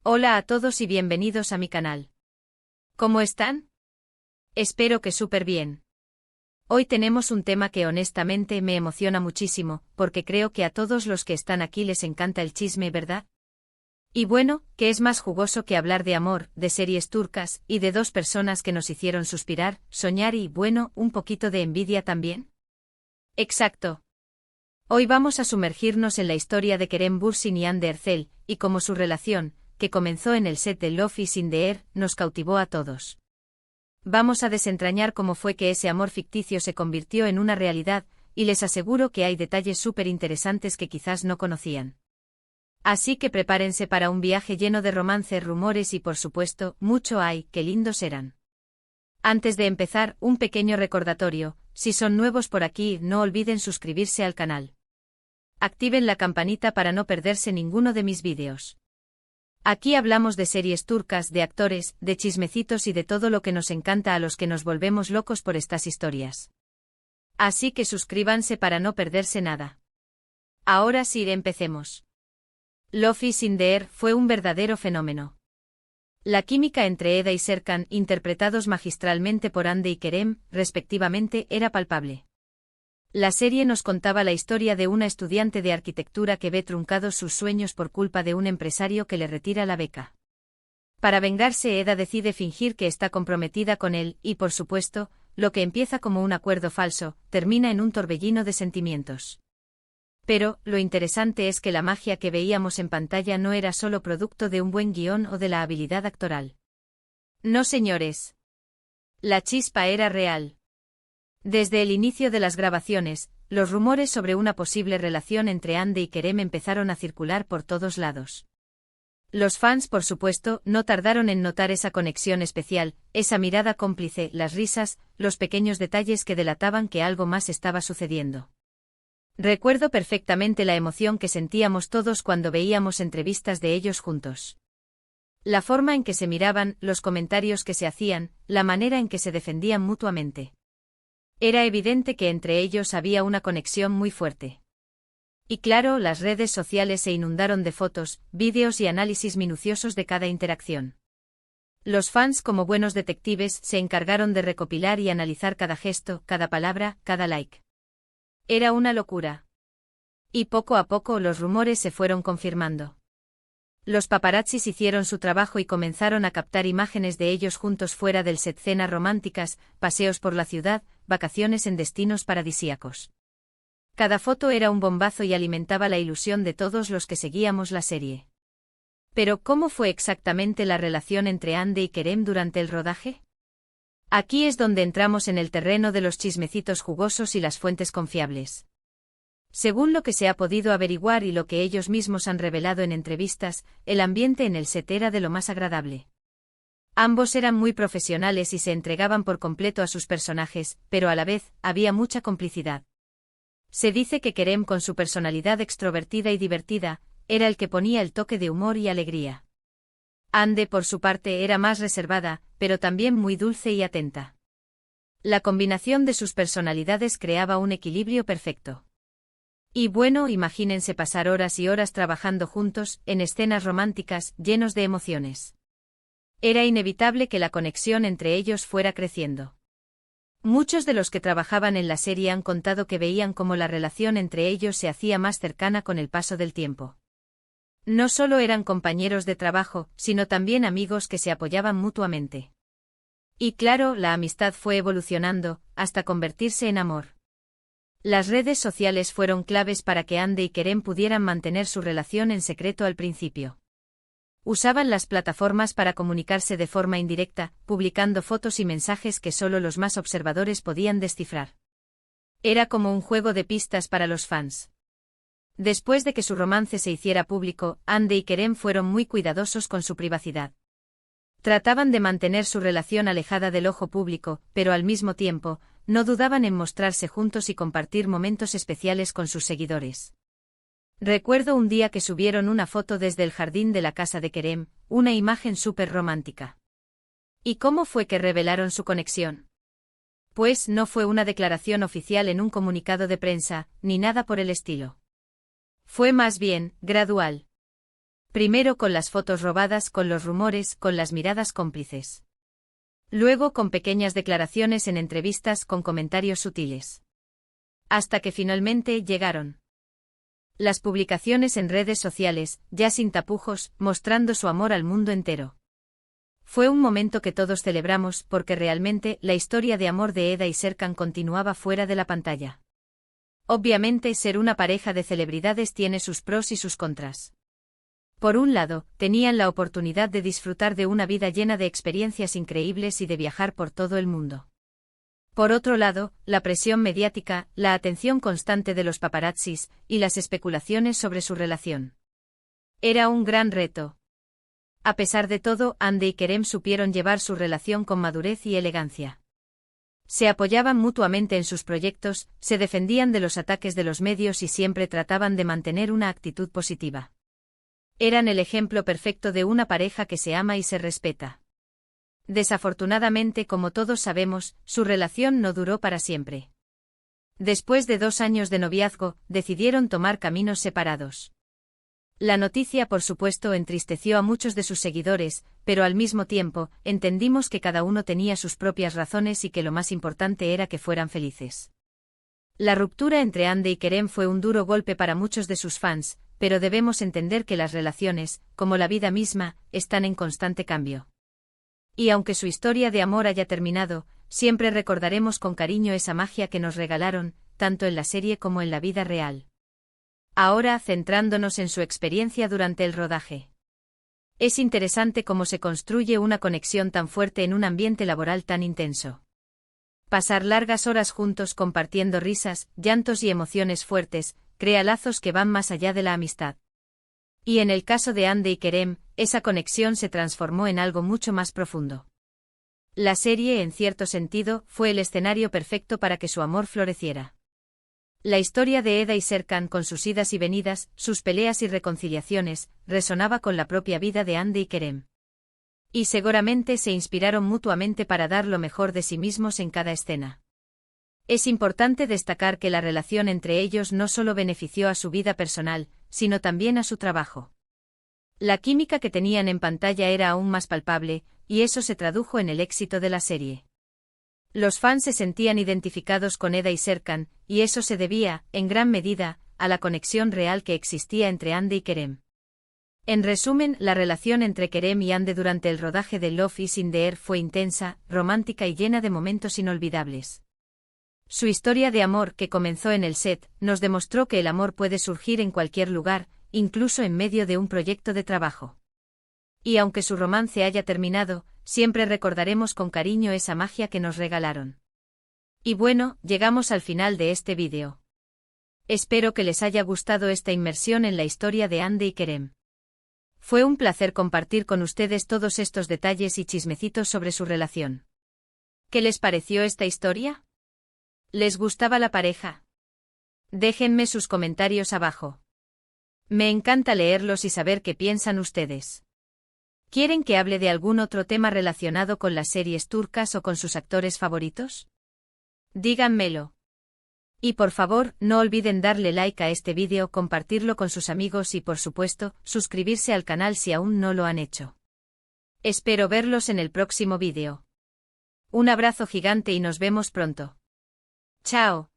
Hola a todos y bienvenidos a mi canal. ¿Cómo están? Espero que súper bien. Hoy tenemos un tema que honestamente me emociona muchísimo, porque creo que a todos los que están aquí les encanta el chisme, ¿verdad? Y bueno, ¿qué es más jugoso que hablar de amor, de series turcas, y de dos personas que nos hicieron suspirar, soñar y, bueno, un poquito de envidia también? Exacto. Hoy vamos a sumergirnos en la historia de Kerem Bürsin y Hande Erçel, y cómo su relación, que comenzó en el set de Love is in the Air, nos cautivó a todos. Vamos a desentrañar cómo fue que ese amor ficticio se convirtió en una realidad, y les aseguro que hay detalles súper interesantes que quizás no conocían. Así que prepárense para un viaje lleno de romances, rumores y por supuesto, mucho ay, qué lindos eran. Antes de empezar, un pequeño recordatorio, si son nuevos por aquí, no olviden suscribirse al canal. Activen la campanita para no perderse ninguno de mis vídeos. Aquí hablamos de series turcas, de actores, de chismecitos y de todo lo que nos encanta a los que nos volvemos locos por estas historias. Así que suscríbanse para no perderse nada. Ahora sí, empecemos. Love is in the Air fue un verdadero fenómeno. La química entre Eda y Serkan, interpretados magistralmente por Hande y Kerem, respectivamente, era palpable. La serie nos contaba la historia de una estudiante de arquitectura que ve truncados sus sueños por culpa de un empresario que le retira la beca. Para vengarse, Eda decide fingir que está comprometida con él y, por supuesto, lo que empieza como un acuerdo falso, termina en un torbellino de sentimientos. Pero, lo interesante es que la magia que veíamos en pantalla no era solo producto de un buen guión o de la habilidad actoral. No, señores. La chispa era real. Desde el inicio de las grabaciones, los rumores sobre una posible relación entre Hande y Kerem empezaron a circular por todos lados. Los fans, por supuesto, no tardaron en notar esa conexión especial, esa mirada cómplice, las risas, los pequeños detalles que delataban que algo más estaba sucediendo. Recuerdo perfectamente la emoción que sentíamos todos cuando veíamos entrevistas de ellos juntos. La forma en que se miraban, los comentarios que se hacían, la manera en que se defendían mutuamente. Era evidente que entre ellos había una conexión muy fuerte. Y claro, las redes sociales se inundaron de fotos, vídeos y análisis minuciosos de cada interacción. Los fans, como buenos detectives, se encargaron de recopilar y analizar cada gesto, cada palabra, cada like. Era una locura. Y poco a poco los rumores se fueron confirmando. Los paparazzis hicieron su trabajo y comenzaron a captar imágenes de ellos juntos fuera del set, cenas románticas, paseos por la ciudad, vacaciones en destinos paradisíacos. Cada foto era un bombazo y alimentaba la ilusión de todos los que seguíamos la serie. Pero, ¿cómo fue exactamente la relación entre Hande y Kerem durante el rodaje? Aquí es donde entramos en el terreno de los chismecitos jugosos y las fuentes confiables. Según lo que se ha podido averiguar y lo que ellos mismos han revelado en entrevistas, el ambiente en el set era de lo más agradable. Ambos eran muy profesionales y se entregaban por completo a sus personajes, pero a la vez, había mucha complicidad. Se dice que Kerem, con su personalidad extrovertida y divertida, era el que ponía el toque de humor y alegría. Hande, por su parte, era más reservada, pero también muy dulce y atenta. La combinación de sus personalidades creaba un equilibrio perfecto. Y bueno, imagínense pasar horas y horas trabajando juntos, en escenas románticas, llenos de emociones. Era inevitable que la conexión entre ellos fuera creciendo. Muchos de los que trabajaban en la serie han contado que veían cómo la relación entre ellos se hacía más cercana con el paso del tiempo. No solo eran compañeros de trabajo, sino también amigos que se apoyaban mutuamente. Y claro, la amistad fue evolucionando, hasta convertirse en amor. Las redes sociales fueron claves para que Hande y Kerem pudieran mantener su relación en secreto al principio. Usaban las plataformas para comunicarse de forma indirecta, publicando fotos y mensajes que solo los más observadores podían descifrar. Era como un juego de pistas para los fans. Después de que su romance se hiciera público, Hande y Kerem fueron muy cuidadosos con su privacidad. Trataban de mantener su relación alejada del ojo público, pero al mismo tiempo, no dudaban en mostrarse juntos y compartir momentos especiales con sus seguidores. Recuerdo un día que subieron una foto desde el jardín de la casa de Kerem, una imagen súper romántica. ¿Y cómo fue que revelaron su conexión? Pues no fue una declaración oficial en un comunicado de prensa, ni nada por el estilo. Fue más bien, gradual. Primero con las fotos robadas, con los rumores, con las miradas cómplices. Luego con pequeñas declaraciones en entrevistas con comentarios sutiles. Hasta que finalmente llegaron las publicaciones en redes sociales, ya sin tapujos, mostrando su amor al mundo entero. Fue un momento que todos celebramos porque realmente la historia de amor de Eda y Serkan continuaba fuera de la pantalla. Obviamente ser una pareja de celebridades tiene sus pros y sus contras. Por un lado, tenían la oportunidad de disfrutar de una vida llena de experiencias increíbles y de viajar por todo el mundo. Por otro lado, la presión mediática, la atención constante de los paparazzis, y las especulaciones sobre su relación. Era un gran reto. A pesar de todo, Hande y Kerem supieron llevar su relación con madurez y elegancia. Se apoyaban mutuamente en sus proyectos, se defendían de los ataques de los medios y siempre trataban de mantener una actitud positiva. Eran el ejemplo perfecto de una pareja que se ama y se respeta. Desafortunadamente, como todos sabemos, su relación no duró para siempre. Después de 2 años de noviazgo, decidieron tomar caminos separados. La noticia, por supuesto, entristeció a muchos de sus seguidores, pero al mismo tiempo, entendimos que cada uno tenía sus propias razones y que lo más importante era que fueran felices. La ruptura entre Hande y Kerem fue un duro golpe para muchos de sus fans, pero debemos entender que las relaciones, como la vida misma, están en constante cambio. Y aunque su historia de amor haya terminado, siempre recordaremos con cariño esa magia que nos regalaron, tanto en la serie como en la vida real. Ahora, centrándonos en su experiencia durante el rodaje. Es interesante cómo se construye una conexión tan fuerte en un ambiente laboral tan intenso. Pasar largas horas juntos compartiendo risas, llantos y emociones fuertes, crea lazos que van más allá de la amistad. Y en el caso de Hande y Kerem, esa conexión se transformó en algo mucho más profundo. La serie, en cierto sentido, fue el escenario perfecto para que su amor floreciera. La historia de Eda y Serkan, con sus idas y venidas, sus peleas y reconciliaciones, resonaba con la propia vida de Hande y Kerem. Y seguramente se inspiraron mutuamente para dar lo mejor de sí mismos en cada escena. Es importante destacar que la relación entre ellos no solo benefició a su vida personal, sino también a su trabajo. La química que tenían en pantalla era aún más palpable, y eso se tradujo en el éxito de la serie. Los fans se sentían identificados con Eda y Serkan, y eso se debía, en gran medida, a la conexión real que existía entre Hande y Kerem. En resumen, la relación entre Kerem y Hande durante el rodaje de Love is in the Air fue intensa, romántica y llena de momentos inolvidables. Su historia de amor, que comenzó en el set, nos demostró que el amor puede surgir en cualquier lugar, incluso en medio de un proyecto de trabajo. Y aunque su romance haya terminado, siempre recordaremos con cariño esa magia que nos regalaron. Y bueno, llegamos al final de este vídeo. Espero que les haya gustado esta inmersión en la historia de Hande y Kerem. Fue un placer compartir con ustedes todos estos detalles y chismecitos sobre su relación. ¿Qué les pareció esta historia? ¿Les gustaba la pareja? Déjenme sus comentarios abajo. Me encanta leerlos y saber qué piensan ustedes. ¿Quieren que hable de algún otro tema relacionado con las series turcas o con sus actores favoritos? Díganmelo. Y por favor, no olviden darle like a este vídeo, compartirlo con sus amigos y por supuesto, suscribirse al canal si aún no lo han hecho. Espero verlos en el próximo vídeo. Un abrazo gigante y nos vemos pronto. Chao.